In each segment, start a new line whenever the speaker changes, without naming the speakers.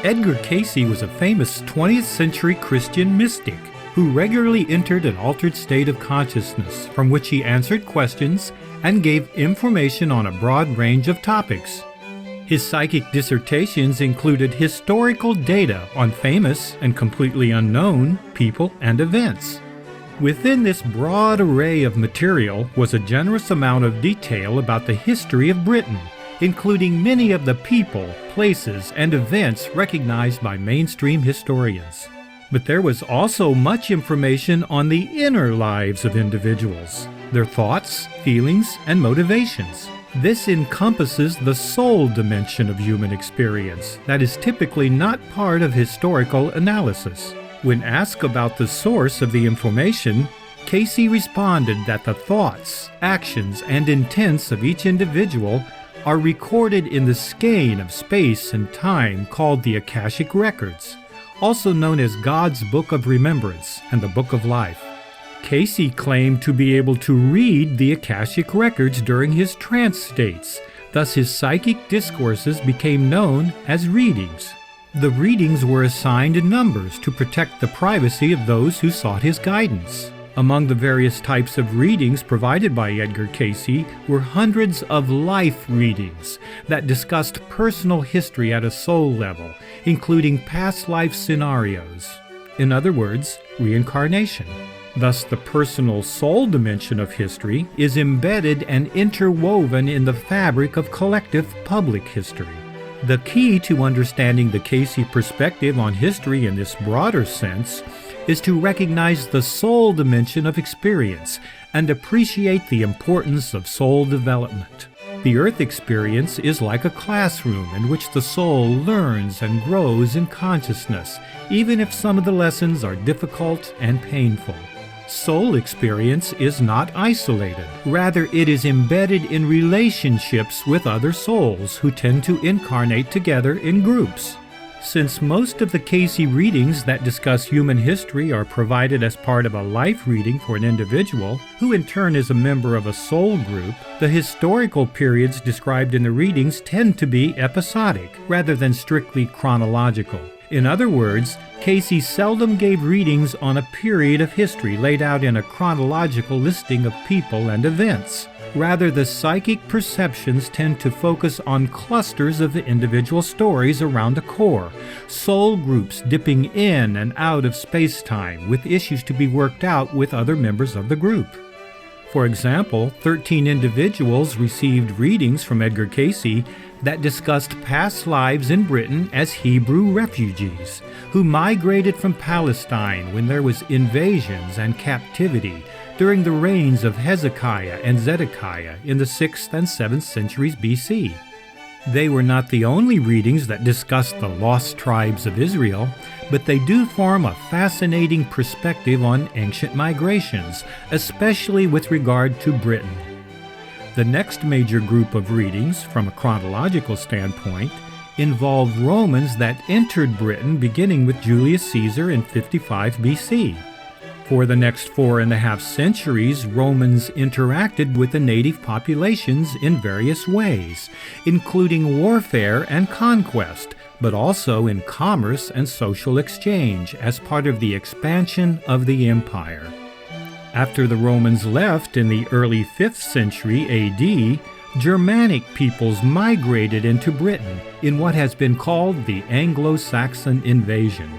Edgar Cayce was a famous 20th-century Christian mystic who regularly entered an altered state of consciousness from which he answered questions and gave information on a broad range of topics. His psychic dissertations included historical data on famous and completely unknown people and events. Within this broad array of material was a generous amount of detail about the history of Britain, including many of the people, places, and events recognized by mainstream historians. But there was also much information on the inner lives of individuals, their thoughts, feelings, and motivations. This encompasses the soul dimension of human experience that is typically not part of historical analysis. When asked about the source of the information, Cayce responded that the thoughts, actions, and intents of each individual are recorded in the skein of space and time called the Akashic Records, also known as God's Book of Remembrance and the Book of Life. Cayce claimed to be able to read the Akashic Records during his trance states, thus his psychic discourses became known as readings. The readings were assigned numbers to protect the privacy of those who sought his guidance. Among the various types of readings provided by Edgar Cayce were hundreds of life readings that discussed personal history at a soul level, including past life scenarios. In other words, reincarnation. Thus, the personal soul dimension of history is embedded and interwoven in the fabric of collective public history. The key to understanding the Cayce perspective on history in this broader sense is to recognize the soul dimension of experience and appreciate the importance of soul development. The earth experience is like a classroom in which the soul learns and grows in consciousness, even if some of the lessons are difficult and painful. Soul experience is not isolated. Rather, it is embedded in relationships with other souls who tend to incarnate together in groups. Since most of the Cayce readings that discuss human history are provided as part of a life reading for an individual, who in turn is a member of a soul group, the historical periods described in the readings tend to be episodic, rather than strictly chronological. In other words, Cayce seldom gave readings on a period of history laid out in a chronological listing of people and events. Rather, the psychic perceptions tend to focus on clusters of the individual stories around a core, soul groups dipping in and out of space-time with issues to be worked out with other members of the group. For example, 13 individuals received readings from Edgar Cayce that discussed past lives in Britain as Hebrew refugees, who migrated from Palestine when there was invasions and captivity during the reigns of Hezekiah and Zedekiah in the 6th and 7th centuries BC. They were not the only readings that discussed the lost tribes of Israel, but they do form a fascinating perspective on ancient migrations, especially with regard to Britain. The next major group of readings, from a chronological standpoint, involve Romans that entered Britain beginning with Julius Caesar in 55 BC. For the next 4.5 centuries, Romans interacted with the native populations in various ways, including warfare and conquest, but also in commerce and social exchange as part of the expansion of the empire. After the Romans left in the early 5th century AD, Germanic peoples migrated into Britain in what has been called the Anglo-Saxon invasion.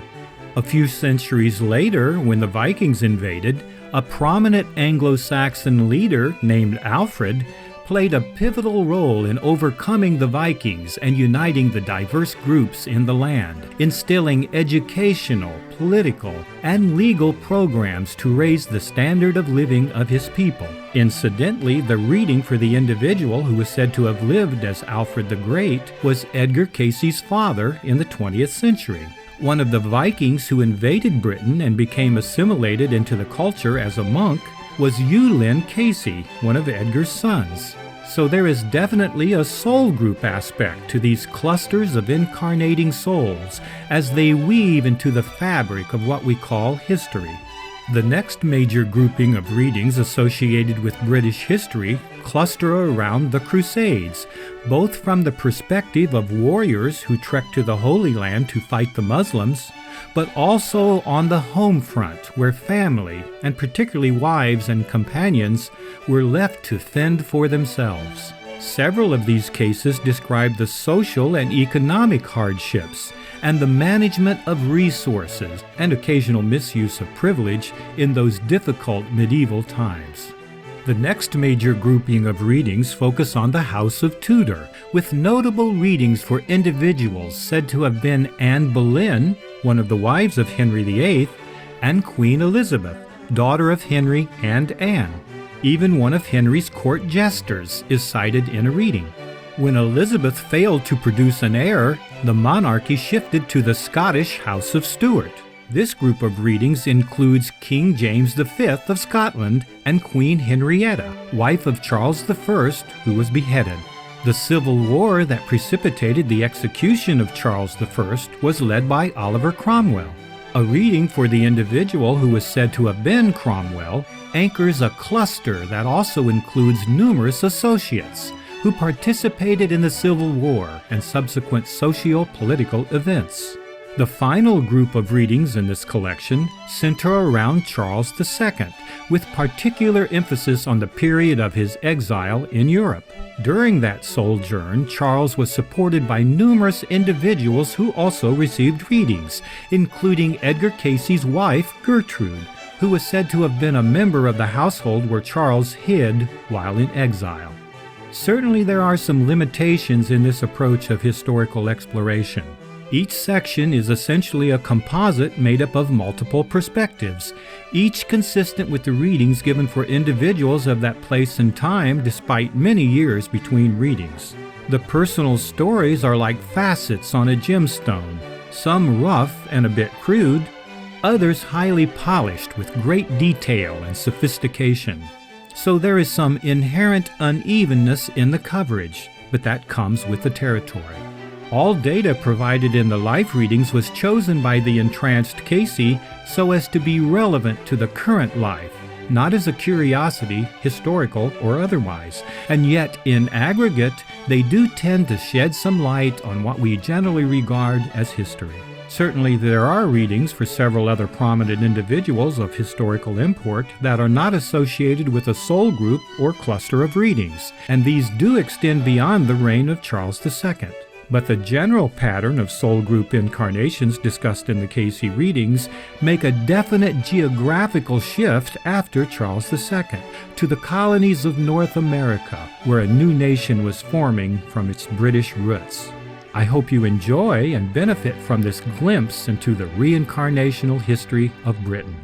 A few centuries later, when the Vikings invaded, a prominent Anglo-Saxon leader named Alfred played a pivotal role in overcoming the Vikings and uniting the diverse groups in the land, instilling educational, political, and legal programs to raise the standard of living of his people. Incidentally, the reading for the individual who was said to have lived as Alfred the Great was Edgar Cayce's father in the 20th century. One of the Vikings who invaded Britain and became assimilated into the culture as a monk was Cayce, one of Edgar's sons. So there is definitely a soul group aspect to these clusters of incarnating souls as they weave into the fabric of what we call history. The next major grouping of readings associated with British history cluster around the Crusades, both from the perspective of warriors who trekked to the Holy Land to fight the Muslims, but also on the home front, where family, and particularly wives and companions, were left to fend for themselves. Several of these cases describe the social and economic hardships and the management of resources and occasional misuse of privilege in those difficult medieval times. The next major grouping of readings focus on the House of Tudor, with notable readings for individuals said to have been Anne Boleyn, one of the wives of Henry VIII, and Queen Elizabeth, daughter of Henry and Anne. Even one of Henry's court jesters is cited in a reading. When Elizabeth failed to produce an heir, the monarchy shifted to the Scottish House of Stuart. This group of readings includes King James V of Scotland and Queen Henrietta, wife of Charles I, who was beheaded. The civil war that precipitated the execution of Charles I was led by Oliver Cromwell. A reading for the individual who is said to have been Cromwell anchors a cluster that also includes numerous associates who participated in the Civil War and subsequent socio-political events. The final group of readings in this collection center around Charles II, with particular emphasis on the period of his exile in Europe. During that sojourn, Charles was supported by numerous individuals who also received readings, including Edgar Cayce's wife, Gertrude, who was said to have been a member of the household where Charles hid while in exile. Certainly there are some limitations in this approach of historical exploration. Each section is essentially a composite made up of multiple perspectives, each consistent with the readings given for individuals of that place and time despite many years between readings. The personal stories are like facets on a gemstone, some rough and a bit crude, others highly polished with great detail and sophistication. So there is some inherent unevenness in the coverage, but that comes with the territory. All data provided in the life readings was chosen by the entranced Cayce so as to be relevant to the current life, not as a curiosity, historical or otherwise, and yet in aggregate they do tend to shed some light on what we generally regard as history. Certainly there are readings for several other prominent individuals of historical import that are not associated with a sole group or cluster of readings, and these do extend beyond the reign of Charles II. But the general pattern of soul group incarnations discussed in the Cayce readings make a definite geographical shift after Charles II to the colonies of North America, where a new nation was forming from its British roots. I hope you enjoy and benefit from this glimpse into the reincarnational history of Britain.